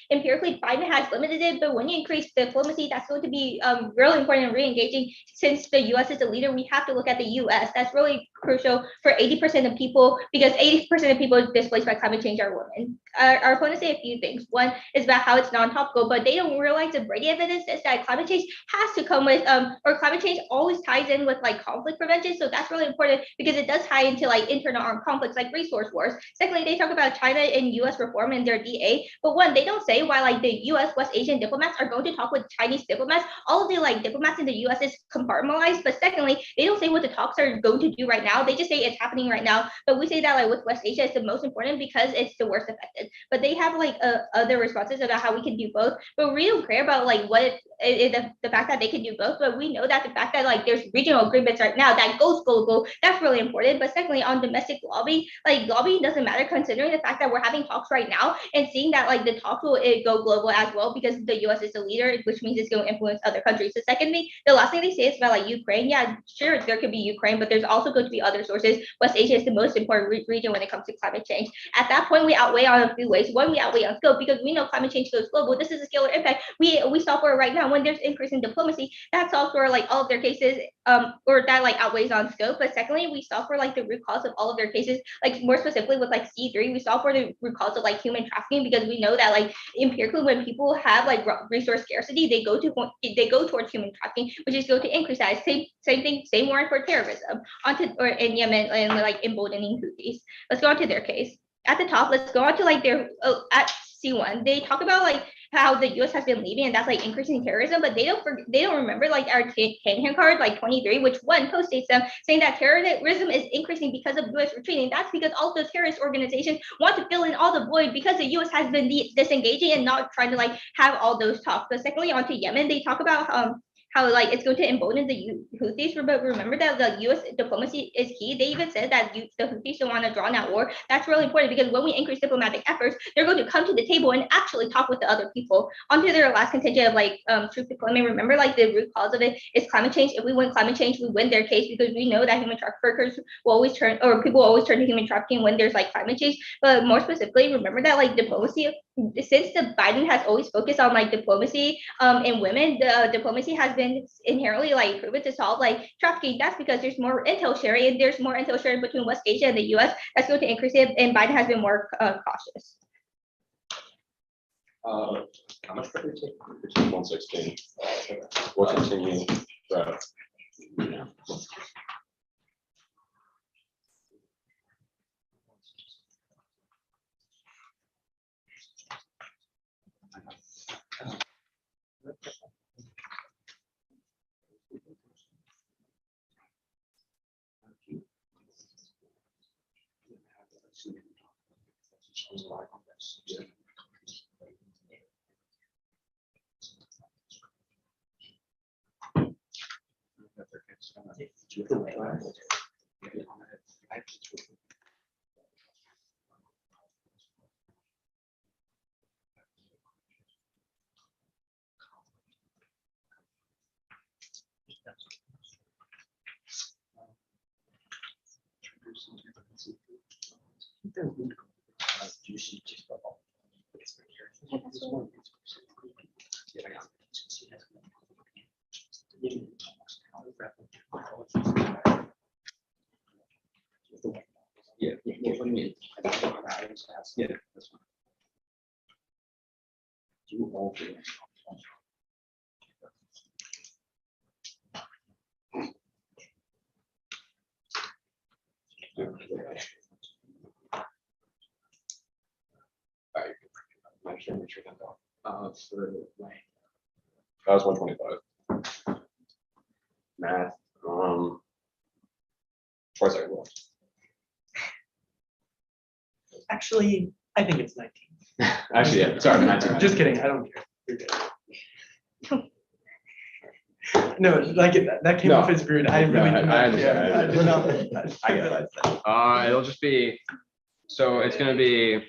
empirically Biden has limited it, but when you increase diplomacy, that's going to be really important and re-engaging. Since the US is the leader, we have to look at the US. That's really crucial for 80% of people because 80% of people displaced by climate change are women. Our opponents say a few things. One is about how it's non-topical, but they don't realize the Brady evidence is that climate change has to come with, or climate change always ties in with like conflict prevention. So that's really important because it does tie into like internal armed conflicts like resource wars. Secondly, they talk about China and US reform and their DA, but one, they don't say why like the US West Asian diplomats are going to talk with Chinese diplomats. All of the like diplomats in the US is compartmentalized, but secondly, they don't say what the talks are going to do right now. They just say it's happening right now. But we say that like with West Asia, it's the most important because it's the worst affected. But they have like other responses about how we can do both. But we don't care about like what the fact that they can do both. But we know that the fact that like there's regional agreements right now that goes global, that's really important. But secondly, on domestic lobbying, like lobbying doesn't matter considering the fact that we're having talks right now and seeing that like the talks will go global as well because the US is the leader, which means it's going to influence other countries. So secondly, the last thing they say is about like Ukraine. Yeah, sure, there could be Ukraine, but there's also going to be other sources. West Asia is the most important region when it comes to climate change. At that point, we outweigh on a few ways. One, we outweigh on scope because we know climate change goes global. This is a scalar impact. We solve for it right now. When there's increase in diplomacy, that solves for like all of their cases, or that like outweighs on scope. But secondly, we solve for like the root cause of all of their cases. Like more specifically with like C3, we solve for the root cause of like human trafficking because we know that like empirically when people have like resource scarcity, they go towards human trafficking, which is going to increase that. Same thing, same warrant for terrorism or in Yemen and like emboldening Houthis. Let's go on to their case. At the top, let's go on to like their at C1. They talk about like how the US has been leaving and that's like increasing terrorism, but they don't remember like our Tanhan card, like 23, which one postdates them saying that terrorism is increasing because of US retreating. That's because all those terrorist organizations want to fill in all the void because the US has been disengaging and not trying to like have all those talks. But secondly, onto Yemen, they talk about how like it's going to embolden the Houthis, but remember that the US diplomacy is key. They even said that the Houthis don't want to draw out war. That's really important because when we increase diplomatic efforts, they're going to come to the table and actually talk with the other people. Onto their last contingent of like troop deployment. Remember, like the root cause of it is climate change. If we win climate change, we win their case because we know that human traffickers will always turn, or people will always turn to human trafficking when there's like climate change. But more specifically, remember that like diplomacy since the Biden has always focused on like diplomacy in women, the diplomacy has been inherently like proven to solve like trafficking. That's because there's more intel sharing and there's more intel sharing between West Asia and the US. That's going to increase it, and Biden has been more cautious. How much did we take? We took 116. We'll continue. Yeah. Yeah. What do you mean? Yeah. That's fine. Do all three. That was 125. Math. Twice I left. Actually, I think it's 19. Actually, yeah. Sorry, not Just kidding, I don't care. You're good. No, like that came No. off as rude. I really No, did not. I understand, Yeah, I I did not. I get it. It'll just be, so it's gonna be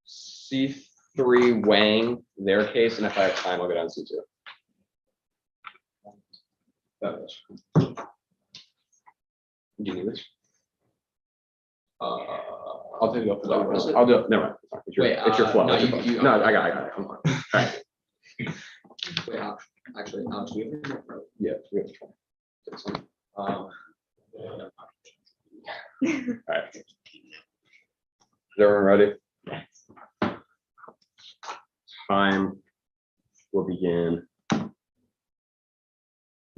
C3 Wang, their case, and if I have time, I'll go down to C2. Do you need this? I'll take it off. I'll do it. Never mind. It's your, Wait, it's your flow. no, It's your you- flow. No, I got it. Come on. All right. Wait, actually, Alex, we have any more pro- Yeah, we have to try. Take some. Um, All right. Is everyone ready? Time will begin.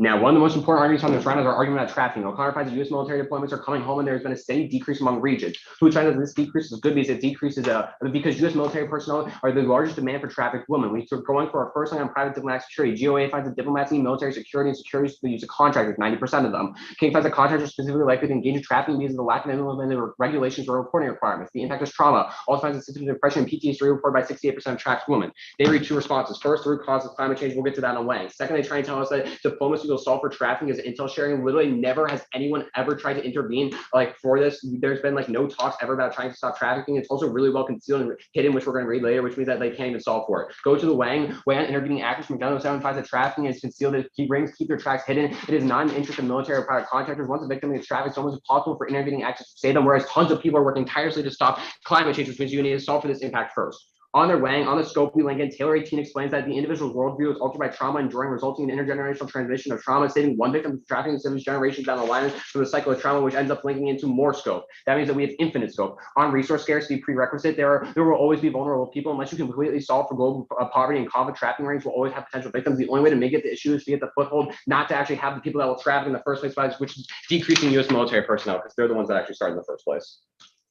Now, one of the most important arguments on this round is our argument about trafficking. O'Connor finds that U.S. military deployments are coming home and there's been a steady decrease among regions. Who finds that this decrease is good because it decreases because U.S. military personnel are the largest demand for trafficked women. We are going for our first line on private diplomatic security. GOA finds that diplomats need military security and security the use of contractors, 90% of them. King finds that contractors are specifically likely to engage in trafficking because of the lack of implemented regulations or reporting requirements. The impact is trauma. Also finds that symptoms of depression and PTSD are reported by 68% of tracked women. They read two responses. First, the root cause of climate change. We'll get to that in a way. Second, they try and tell us that diplomacy will solve for trafficking as intel sharing. Literally never has anyone ever tried to intervene like for this. There's been like no talks ever about trying to stop trafficking. It's also really well concealed and hidden, which we're going to read later, which means that they can't even solve for it. Go to the Wang intervening actors from McDonald 7 finds that trafficking is concealed. That keep their tracks hidden. It is not an interest of military or private contractors. Once a victim gets trafficked, it's almost impossible for intervening actors to save them, whereas tons of people are working tirelessly to stop climate change, which means you need to solve for this impact first. On their Wang, on the scope we link in, Taylor 18 explains that the individual's worldview is altered by trauma enduring, resulting in intergenerational transmission of trauma, saving one victim from trafficking 7 generations down the line from the cycle of trauma, which ends up linking into more scope. That means that we have infinite scope. On resource scarcity prerequisite, there will always be vulnerable people unless you completely solve for global poverty and conflict. Trafficking rings will always have potential victims. The only way to make it the issue is to get the foothold, not to actually have the people that will traffic in the first place, which is decreasing U.S. military personnel, because they're the ones that actually started in the first place.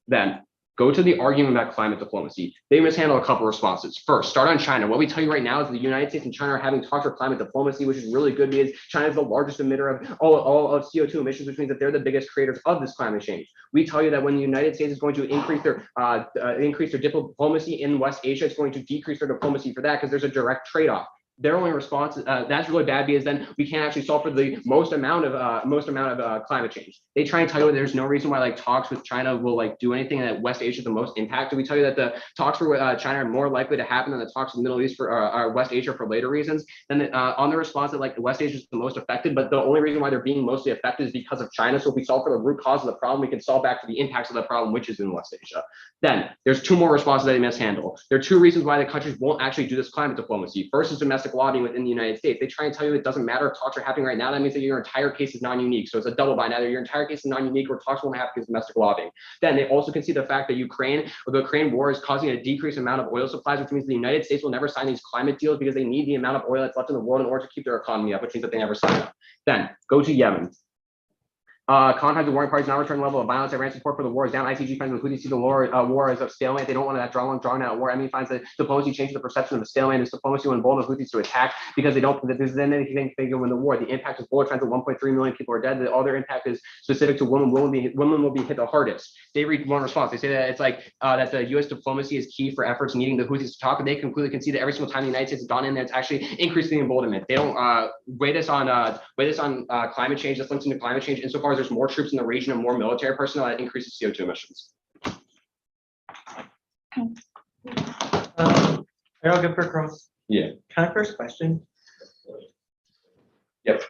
Then go to the argument about climate diplomacy. They mishandle a couple responses. First, start on China. What we tell you right now is the United States and China are having talks for climate diplomacy, which is really good because China is the largest emitter of all of CO2 emissions, which means that they're the biggest creators of this climate change. We tell you that when the United States is going to increase their diplomacy in West Asia, it's going to decrease their diplomacy for that because there's a direct trade-off. their only response, that's really bad because then we can't actually solve for the most amount of climate change. They try and tell you there's no reason why like talks with China will like do anything, and that West Asia is the most impacted. We tell you that the talks for China are more likely to happen than the talks in the Middle East for West Asia for later reasons. Then on the response that like West Asia is the most affected, but the only reason why they're being mostly affected is because of China. So if we solve for the root cause of the problem, we can solve back for the impacts of the problem, which is in West Asia. Then there's two more responses that they mishandle. There are two reasons why the countries won't actually do this climate diplomacy. First is domestic lobbying within the United States. They try and tell you it doesn't matter if talks are happening right now. That means that your entire case is non-unique. So it's a double bind. Either your entire case is non-unique or talks won't happen because of domestic lobbying. Then they also can see the fact that the Ukraine war is causing a decreased amount of oil supplies, which means the United States will never sign these climate deals because they need the amount of oil that's left in the world in order to keep their economy up, which means that they never sign up. Then go to Yemen. Contact the warring parties now return level of violence. Iran support for the war is down. ICG finds the Houthis see the war as a stalemate. They don't want that drawn out war. ME finds that diplomacy changes the perception of a stalemate. This diplomacy will embolden the Houthis to attack because they don't. This is anything they can win the war. The impact is bullet trends of 1.3 million people are dead. The other impact is specific to women. Women will be hit the hardest. They read one response. They say that it's like that the U.S. diplomacy is key for efforts needing the Houthis to talk. And they completely concede that every single time the United States has gone in there, it's actually increased the emboldenment. They don't weigh this on climate change. This links into climate change insofar as there's more troops in the region and more military personnel that increases CO2 emissions. Are y'all good for cross? Yeah. Kind of first question. Yep.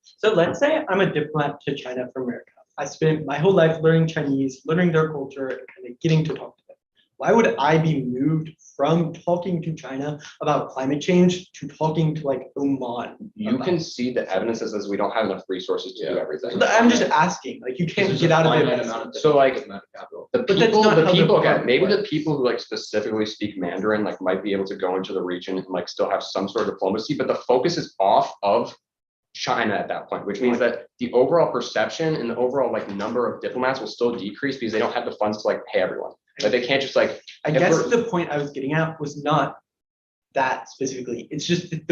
So let's say I'm a diplomat to China from America. I spent my whole life learning Chinese, learning their culture, and kind of getting to talk to them. Why would I be moved from talking to China about climate change to talking to like Oman? You can see the evidence that says we don't have enough resources to do everything. I'm just asking, like you can't get out of it. So like the people, okay, maybe works. the people who like specifically speak Mandarin like might be able to go into the region and like still have some sort of diplomacy, but the focus is off of China at that point, which means that the overall perception and the overall like number of diplomats will still decrease because they don't have the funds to like pay everyone. Like they can't just like. I guess the point I was getting at was not that specifically. It's just that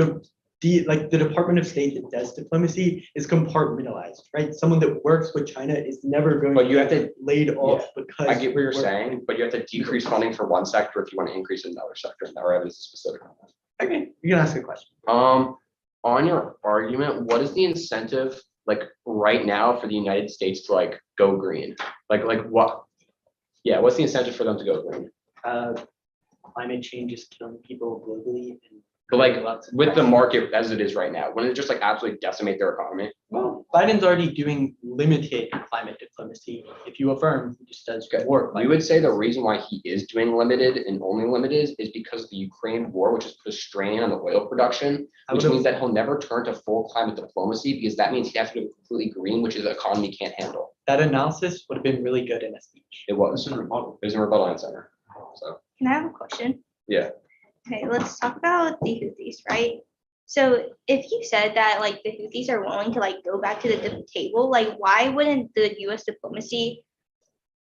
the Department of State that does diplomacy is compartmentalized, right? Someone that works with China is never going But you have to laid off because. I get what you're saying, but you have to decrease funding for one sector if you want to increase in another sector, and our evidence is specific on that. Okay, you can ask a question. On your argument, what is the incentive like right now for the United States to like go green? Like what? Yeah, what's the incentive for them to go green? Climate change is killing people globally. And But like with the market as it is right now, wouldn't it just like absolutely decimate their economy? Well, Biden's already doing limited climate diplomacy. If you affirm, he just does good work. We would say the reason why he is doing limited and only limited is because of the Ukraine war, which has put a strain on the oil production, which means that he'll never turn to full climate diplomacy because that means he'd have to go completely green, which is the economy can't handle. That analysis would have been really good in a speech. It was. It was in rebuttal answer. So Can I have a question? yeah. Okay, let's talk about the Houthis, right? So if you said that like the Houthis are willing to like go back to the table, like why wouldn't the U.S. diplomacy,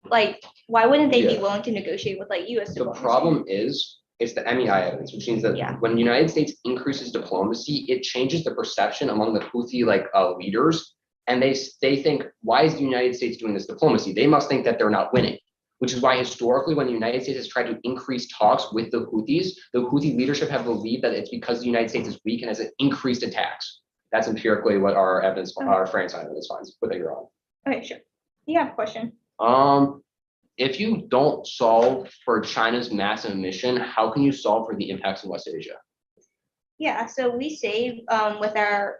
like why wouldn't they be willing to negotiate with like U.S. The diplomacy? problem is it's the MEI evidence, which means that when the United States increases diplomacy, it changes the perception among the Houthi leaders, and they think, why is the United States doing this diplomacy? They must think that they're not winning. Which is why historically, when the United States has tried to increase talks with the Houthi leadership have believed that it's because the United States is weak and has increased attacks. That's empirically what our evidence, our France evidence finds, but you're wrong. Okay, sure. You have a question. If you don't solve for China's massive emission, how can you solve for the impacts in West Asia? Yeah, so we say with our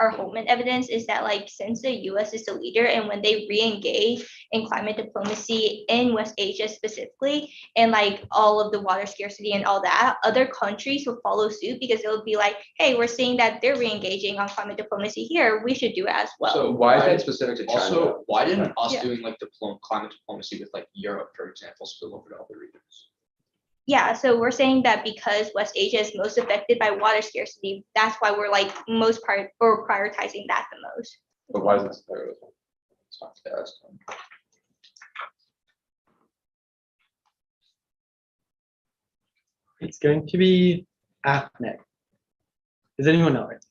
Holman evidence is that like since the U.S. is the leader and when they re-engage in climate diplomacy in West Asia specifically and like all of the water scarcity and all that, other countries will follow suit because it will be like, hey, we're seeing that they're re-engaging on climate diplomacy here, we should do it as well. So why is that specific to China? Also, why didn't us doing like climate diplomacy with like Europe, for example, spill over to other regions? Yeah, so we're saying that because West Asia is most affected by water scarcity, that's why we're like prioritizing that the most. But why is it there? It's not fast. It's going to be AFNET. Does anyone know it?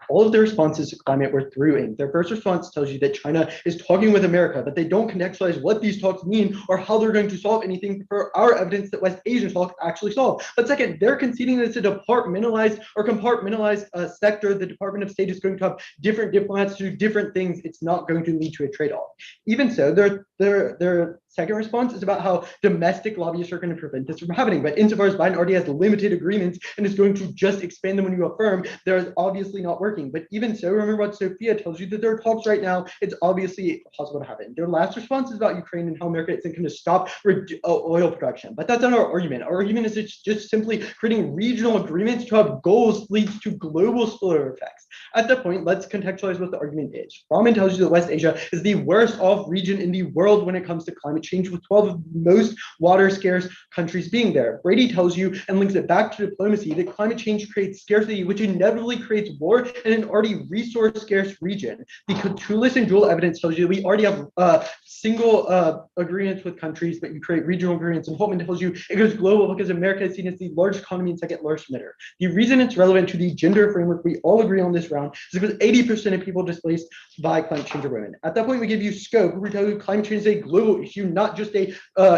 All of their responses to climate were through ink. Their first response tells you that China is talking with America, but they don't contextualize what these talks mean or how they're going to solve anything for our evidence that West Asian talks actually solve. But second, they're conceding that it's a departmentalized or compartmentalized sector. The Department of State is going to have different diplomats do different things. It's not going to lead to a trade-off. Even so, their second response is about how domestic lobbyists are going to prevent this from happening. But insofar as Biden already has limited agreements and is going to just expand them when you affirm, they're obviously not working. But even so, remember what Sophia tells you, that there are talks right now. It's obviously possible to happen. Their last response is about Ukraine and how America isn't going to stop oil production. But that's not our argument. Our argument is it's just simply creating regional agreements to have goals leads to global spillover effects. At that point, let's contextualize what the argument is. Rahman tells you that West Asia is the worst off region in the world when it comes to climate change, with 12 of the most water scarce countries being there. Brady tells you and links it back to diplomacy that climate change creates scarcity, which inevitably creates war in an already resource scarce region. The Catullus and Joule evidence tells you that we already have single agreements with countries, but you create regional agreements. And Holtman tells you it goes global because America is seen as the largest economy and second largest emitter. The reason it's relevant to the gender framework we all agree on this round is because 80% of people displaced by climate change are women. At that point, we give you scope. We tell you climate change is a global issue, not just a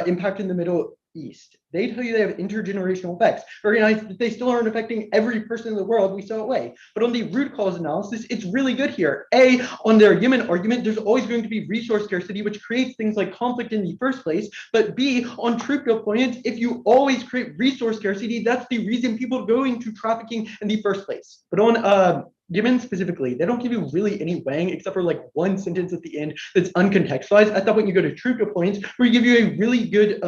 impact in the Middle East. They tell you they have intergenerational effects. Recognize that they still aren't affecting every person in the world we saw away. But on the root cause analysis, it's really good here. A, on their Yemen argument, there's always going to be resource scarcity, which creates things like conflict in the first place. But B, on troop deployments, if you always create resource scarcity, that's the reason people are going to trafficking in the first place. But on Yemen specifically, they don't give you really any weighing except for like one sentence at the end that's uncontextualized. At that point, you go to troop deployments, where you give you a really good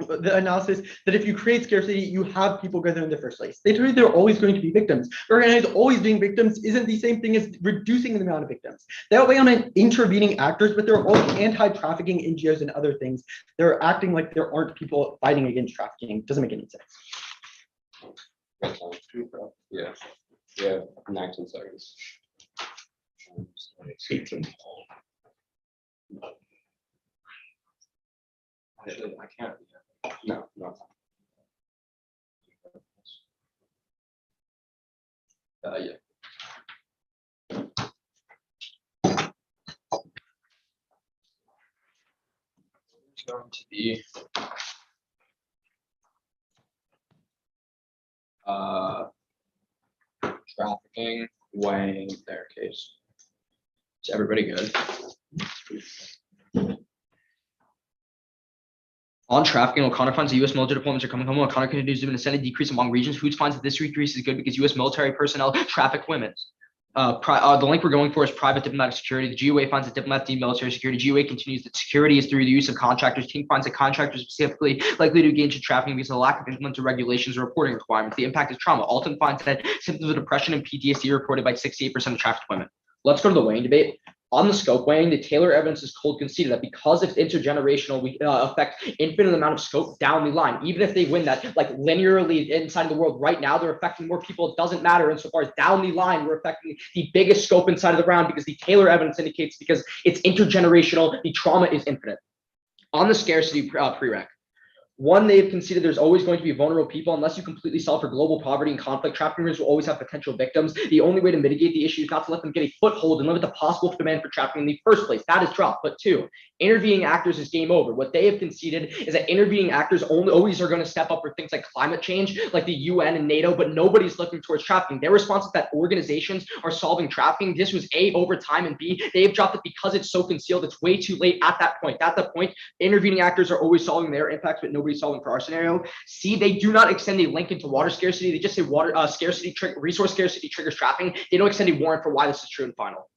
the analysis that if you create scarcity, you have people go there in the first place. They tell you they're always going to be victims. Organized always being victims isn't the same thing as reducing the amount of victims. They outweigh on an intervening actors, but they're all anti-trafficking NGOs and other things. They're acting like there aren't people fighting against trafficking. Doesn't make any sense. Yeah. Yeah, 19 seconds. 18. I can't. No, no. Yeah. It's going to be trafficking, weighing, their case. Is everybody good? On trafficking, O'Connor finds that U.S. military deployments are coming home. O'Connor continues to be a steady decrease among regions. Hoots finds that this decrease is good because U.S. military personnel traffic women. The link we're going for is private diplomatic security. The GUA finds that diplomatic need military security. GUA continues that security is through the use of contractors. King finds that contractors specifically likely to engage in trafficking because of the lack of implemented regulations or reporting requirements. The impact is trauma. Alton finds that symptoms of depression and PTSD are reported by 68% of trafficked women. Let's go to the weighing debate. On the scope weighing, the Taylor evidence is cold conceded that because it's intergenerational, we affect infinite amount of scope down the line. Even if they win that, like linearly inside of the world right now, they're affecting more people. It doesn't matter. Insofar as down the line, we're affecting the biggest scope inside of the round because the Taylor evidence indicates because it's intergenerational, the trauma is infinite. On the scarcity prereq. One, they've conceded there's always going to be vulnerable people unless you completely solve for global poverty and conflict. Traffickers will always have potential victims. The only way to mitigate the issue is not to let them get a foothold and limit the possible demand for trafficking in the first place. That is dropped. But two, intervening actors is game over. What they have conceded is that intervening actors always are going to step up for things like climate change, like the UN and NATO, but nobody's looking towards trafficking. Their response is that organizations are solving trafficking. This was A, over time, and B, they have dropped it because it's so concealed. It's way too late at that point. At that point, intervening actors are always solving their impacts, but nobody's solving for our scenario. C, they do not extend a link into water scarcity. They just say water scarcity, resource scarcity triggers trafficking. They don't extend a warrant for why this is true and final.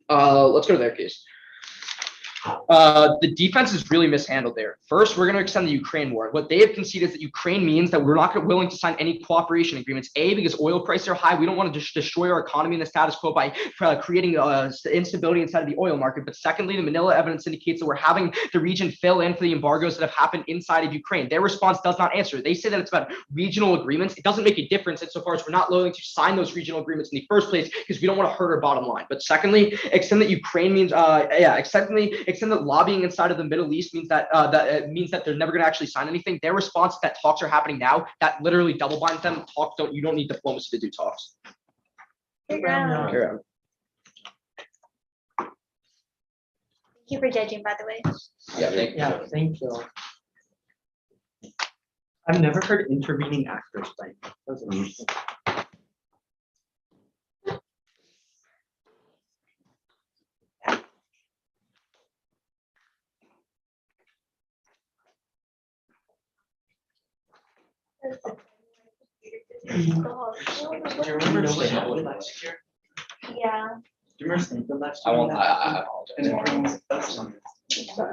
Let's go to their case. The defense is really mishandled there. First, we're going to extend the Ukraine war. What they have conceded is that Ukraine means that we're not willing to sign any cooperation agreements. A, because oil prices are high. We don't want to just destroy our economy and the status quo by creating instability inside of the oil market. But secondly, the Manila evidence indicates that we're having the region fill in for the embargoes that have happened inside of Ukraine. Their response does not answer. They say that it's about regional agreements. It doesn't make a difference insofar as we're not willing to sign those regional agreements in the first place because we don't want to hurt our bottom line. But secondly, extend that Ukraine means, extend that lobbying inside of the Middle East means that it means that they're never going to actually sign anything. Their response is that talks are happening now. That literally double binds them. Talks don't. You don't need diplomacy to do talks. Good round. Carry on. Thank you for judging, by the way. Yeah, Yeah, thank you. I've never heard intervening actors play. That was interesting. Do you remember Stanford last year? Yeah. Do you remember Stanford last I year? won't, I apologize. And it brings us some